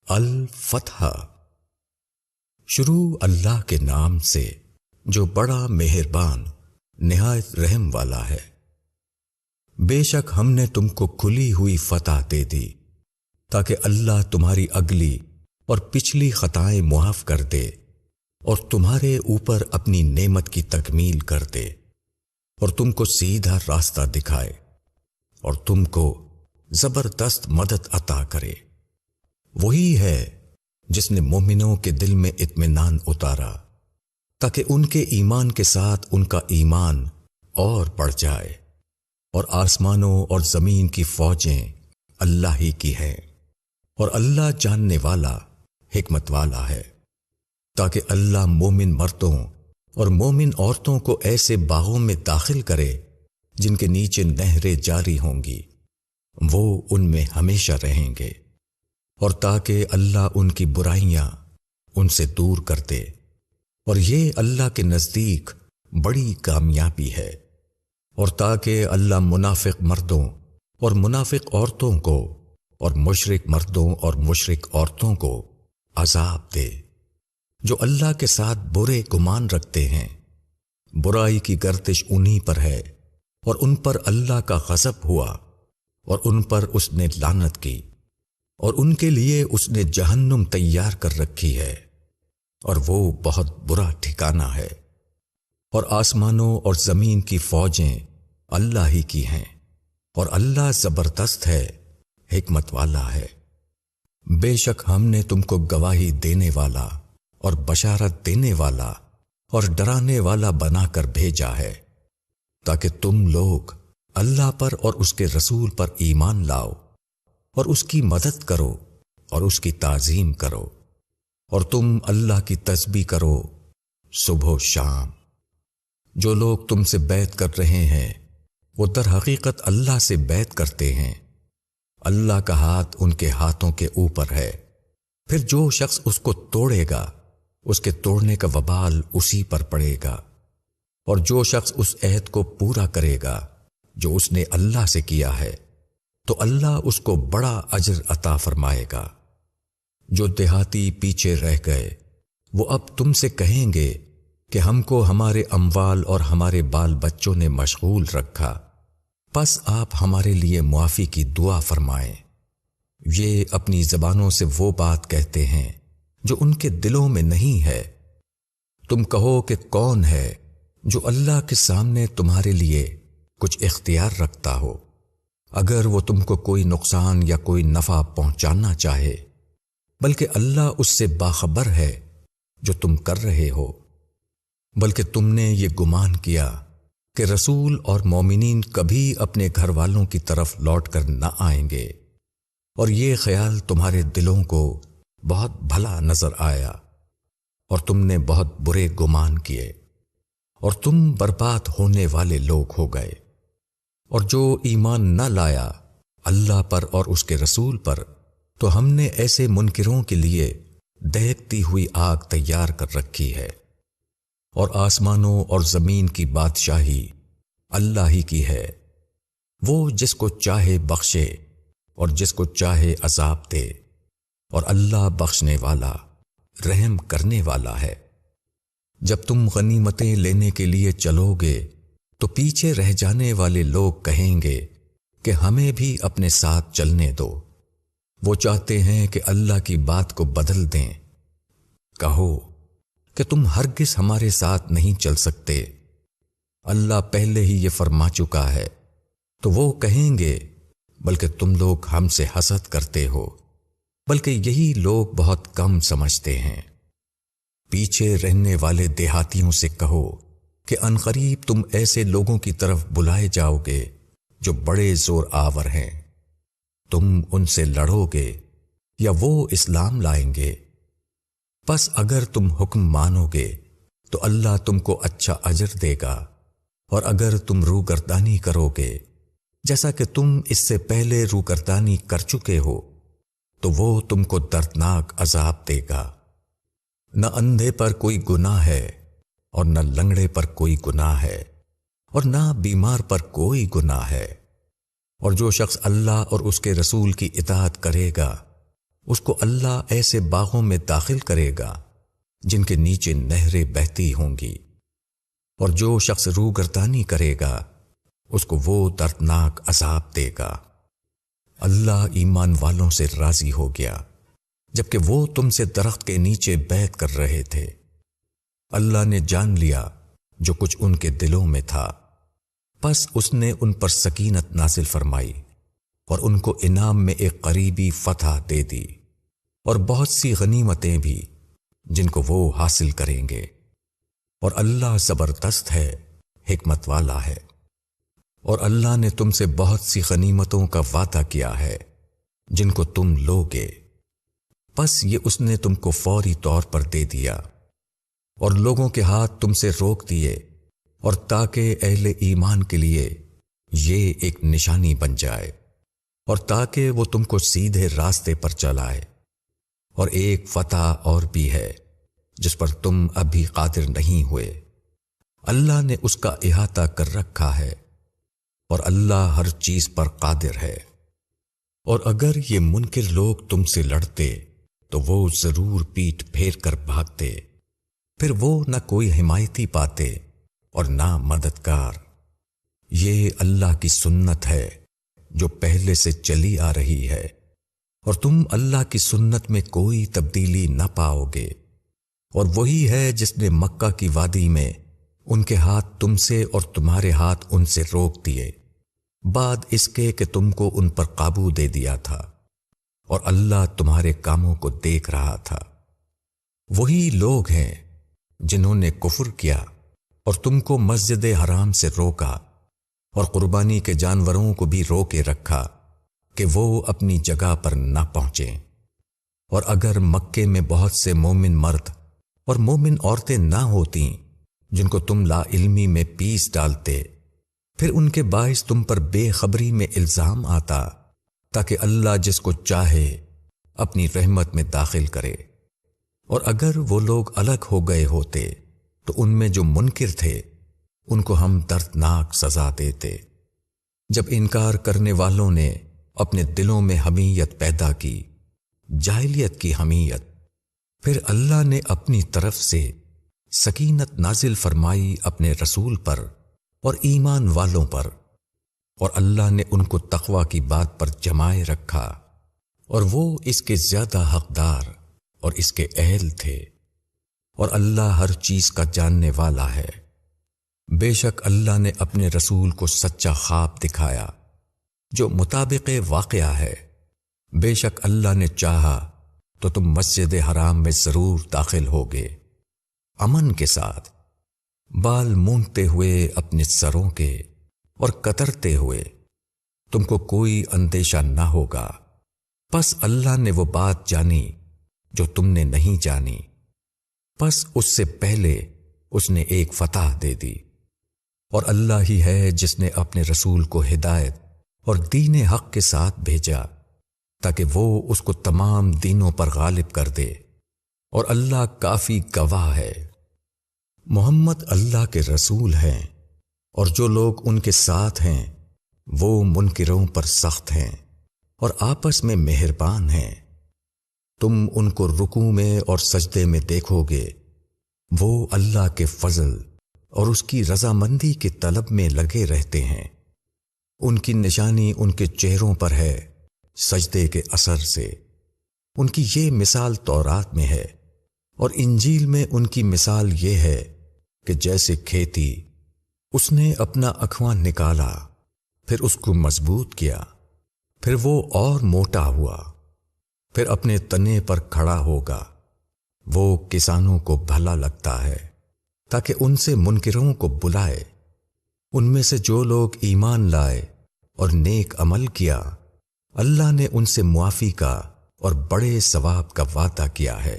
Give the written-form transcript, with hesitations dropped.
الفتح۔ شروع اللہ کے نام سے جو بڑا مہربان نہایت رحم والا ہے۔ بے شک ہم نے تم کو کھلی ہوئی فتح دے دی تاکہ اللہ تمہاری اگلی اور پچھلی خطائیں معاف کر دے اور تمہارے اوپر اپنی نعمت کی تکمیل کر دے اور تم کو سیدھا راستہ دکھائے اور تم کو زبردست مدد عطا کرے۔ وہی ہے جس نے مومنوں کے دل میں اطمینان اتارا تاکہ ان کے ایمان کے ساتھ ان کا ایمان اور بڑھ جائے، اور آسمانوں اور زمین کی فوجیں اللہ ہی کی ہیں، اور اللہ جاننے والا حکمت والا ہے، تاکہ اللہ مومن مردوں اور مومن عورتوں کو ایسے باغوں میں داخل کرے جن کے نیچے نہریں جاری ہوں گی، وہ ان میں ہمیشہ رہیں گے، اور تاکہ اللہ ان کی برائیاں ان سے دور کر دے، اور یہ اللہ کے نزدیک بڑی کامیابی ہے، اور تاکہ اللہ منافق مردوں اور منافق عورتوں کو اور مشرک مردوں اور مشرک عورتوں کو عذاب دے جو اللہ کے ساتھ برے گمان رکھتے ہیں۔ برائی کی گردش انہی پر ہے، اور ان پر اللہ کا غضب ہوا، اور ان پر اس نے لعنت کی، اور ان کے لیے اس نے جہنم تیار کر رکھی ہے، اور وہ بہت برا ٹھکانہ ہے۔ اور آسمانوں اور زمین کی فوجیں اللہ ہی کی ہیں، اور اللہ زبردست ہے، حکمت والا ہے۔ بے شک ہم نے تم کو گواہی دینے والا اور بشارت دینے والا اور ڈرانے والا بنا کر بھیجا ہے تاکہ تم لوگ اللہ پر اور اس کے رسول پر ایمان لاؤ اور اس کی مدد کرو اور اس کی تعظیم کرو، اور تم اللہ کی تسبیح کرو صبح و شام۔ جو لوگ تم سے بیعت کر رہے ہیں وہ در حقیقت اللہ سے بیعت کرتے ہیں، اللہ کا ہاتھ ان کے ہاتھوں کے اوپر ہے، پھر جو شخص اس کو توڑے گا اس کے توڑنے کا وبال اسی پر پڑے گا، اور جو شخص اس عہد کو پورا کرے گا جو اس نے اللہ سے کیا ہے تو اللہ اس کو بڑا اجر عطا فرمائے گا۔ جو دیہاتی پیچھے رہ گئے وہ اب تم سے کہیں گے کہ ہم کو ہمارے اموال اور ہمارے بال بچوں نے مشغول رکھا، پس آپ ہمارے لیے معافی کی دعا فرمائیں۔ یہ اپنی زبانوں سے وہ بات کہتے ہیں جو ان کے دلوں میں نہیں ہے۔ تم کہو کہ کون ہے جو اللہ کے سامنے تمہارے لیے کچھ اختیار رکھتا ہو، اگر وہ تم کو کوئی نقصان یا کوئی نفع پہنچانا چاہے، بلکہ اللہ اس سے باخبر ہے جو تم کر رہے ہو۔ بلکہ تم نے یہ گمان کیا کہ رسول اور مومنین کبھی اپنے گھر والوں کی طرف لوٹ کر نہ آئیں گے، اور یہ خیال تمہارے دلوں کو بہت بھلا نظر آیا، اور تم نے بہت برے گمان کیے، اور تم برباد ہونے والے لوگ ہو گئے۔ اور جو ایمان نہ لایا اللہ پر اور اس کے رسول پر تو ہم نے ایسے منکروں کے لیے دہکتی ہوئی آگ تیار کر رکھی ہے۔ اور آسمانوں اور زمین کی بادشاہی اللہ ہی کی ہے، وہ جس کو چاہے بخشے اور جس کو چاہے عذاب دے، اور اللہ بخشنے والا رحم کرنے والا ہے۔ جب تم غنیمتیں لینے کے لیے چلو گے تو پیچھے رہ جانے والے لوگ کہیں گے کہ ہمیں بھی اپنے ساتھ چلنے دو، وہ چاہتے ہیں کہ اللہ کی بات کو بدل دیں۔ کہو کہ تم ہرگز ہمارے ساتھ نہیں چل سکتے، اللہ پہلے ہی یہ فرما چکا ہے۔ تو وہ کہیں گے بلکہ تم لوگ ہم سے حسد کرتے ہو، بلکہ یہی لوگ بہت کم سمجھتے ہیں۔ پیچھے رہنے والے دیہاتیوں سے کہو کہ عنقریب تم ایسے لوگوں کی طرف بلائے جاؤ گے جو بڑے زور آور ہیں، تم ان سے لڑو گے یا وہ اسلام لائیں گے، پس اگر تم حکم مانو گے تو اللہ تم کو اچھا اجر دے گا، اور اگر تم روگردانی کرو گے جیسا کہ تم اس سے پہلے روگردانی کر چکے ہو تو وہ تم کو دردناک عذاب دے گا۔ نہ اندھے پر کوئی گناہ ہے اور نہ لنگڑے پر کوئی گناہ ہے اور نہ بیمار پر کوئی گناہ ہے، اور جو شخص اللہ اور اس کے رسول کی اطاعت کرے گا اس کو اللہ ایسے باغوں میں داخل کرے گا جن کے نیچے نہریں بہتی ہوں گی، اور جو شخص روگردانی کرے گا اس کو وہ دردناک عذاب دے گا۔ اللہ ایمان والوں سے راضی ہو گیا جبکہ وہ تم سے درخت کے نیچے بیعت کر رہے تھے۔ اللہ نے جان لیا جو کچھ ان کے دلوں میں تھا، پس اس نے ان پر سکینت نازل فرمائی اور ان کو انعام میں ایک قریبی فتح دے دی اور بہت سی غنیمتیں بھی جن کو وہ حاصل کریں گے، اور اللہ زبردست ہے، حکمت والا ہے۔ اور اللہ نے تم سے بہت سی غنیمتوں کا وعدہ کیا ہے جن کو تم لوگے، پس یہ اس نے تم کو فوری طور پر دے دیا، اور لوگوں کے ہاتھ تم سے روک دیے، اور تاکہ اہل ایمان کے لیے یہ ایک نشانی بن جائے، اور تاکہ وہ تم کو سیدھے راستے پر چلائے۔ اور ایک فتح اور بھی ہے جس پر تم ابھی قادر نہیں ہوئے، اللہ نے اس کا احاطہ کر رکھا ہے، اور اللہ ہر چیز پر قادر ہے۔ اور اگر یہ منکر لوگ تم سے لڑتے تو وہ ضرور پیٹھ پھیر کر بھاگتے، پھر وہ نہ کوئی حمایتی پاتے اور نہ مددگار۔ یہ اللہ کی سنت ہے جو پہلے سے چلی آ رہی ہے، اور تم اللہ کی سنت میں کوئی تبدیلی نہ پاؤ گے۔ اور وہی ہے جس نے مکہ کی وادی میں ان کے ہاتھ تم سے اور تمہارے ہاتھ ان سے روک دیے، بعد اس کے کہ تم کو ان پر قابو دے دیا تھا، اور اللہ تمہارے کاموں کو دیکھ رہا تھا۔ وہی لوگ ہیں جنہوں نے کفر کیا اور تم کو مسجد حرام سے روکا، اور قربانی کے جانوروں کو بھی روکے رکھا کہ وہ اپنی جگہ پر نہ پہنچیں۔ اور اگر مکے میں بہت سے مومن مرد اور مومن عورتیں نہ ہوتیں جن کو تم لا علمی میں پیس ڈالتے، پھر ان کے باعث تم پر بے خبری میں الزام آتا، تاکہ اللہ جس کو چاہے اپنی رحمت میں داخل کرے۔ اور اگر وہ لوگ الگ ہو گئے ہوتے تو ان میں جو منکر تھے ان کو ہم دردناک سزا دیتے۔ جب انکار کرنے والوں نے اپنے دلوں میں حمیت پیدا کی، جاہلیت کی حمیت، پھر اللہ نے اپنی طرف سے سکینت نازل فرمائی اپنے رسول پر اور ایمان والوں پر، اور اللہ نے ان کو تقوی کی بات پر جمائے رکھا، اور وہ اس کے زیادہ حقدار اور اس کے اہل تھے۔ اور اللہ ہر چیز کا جاننے والا ہے۔ بے شک اللہ نے اپنے رسول کو سچا خواب دکھایا جو مطابق واقعہ ہے۔ بے شک اللہ نے چاہا تو تم مسجد حرام میں ضرور داخل ہوگے، امن کے ساتھ، بال مونڈتے ہوئے اپنے سروں کے اور کترتے ہوئے، تم کو کوئی اندیشہ نہ ہوگا۔ پس اللہ نے وہ بات جانی جو تم نے نہیں جانی، پس اس سے پہلے اس نے ایک فتح دے دی۔ اور اللہ ہی ہے جس نے اپنے رسول کو ہدایت اور دین حق کے ساتھ بھیجا تاکہ وہ اس کو تمام دینوں پر غالب کر دے، اور اللہ کافی گواہ ہے۔ محمد اللہ کے رسول ہیں، اور جو لوگ ان کے ساتھ ہیں وہ منکروں پر سخت ہیں اور آپس میں مہربان ہیں۔ تم ان کو رکوع میں اور سجدے میں دیکھو گے، وہ اللہ کے فضل اور اس کی رضامندی کی طلب میں لگے رہتے ہیں۔ ان کی نشانی ان کے چہروں پر ہے سجدے کے اثر سے۔ ان کی یہ مثال تورات میں ہے، اور انجیل میں ان کی مثال یہ ہے کہ جیسے کھیتی، اس نے اپنا اکھواں نکالا، پھر اس کو مضبوط کیا، پھر وہ اور موٹا ہوا، پھر اپنے تنے پر کھڑا ہوگا۔ وہ کسانوں کو بھلا لگتا ہے تاکہ ان سے منکروں کو بلائے۔ ان میں سے جو لوگ ایمان لائے اور نیک عمل کیا، اللہ نے ان سے معافی کا اور بڑے ثواب کا وعدہ کیا ہے۔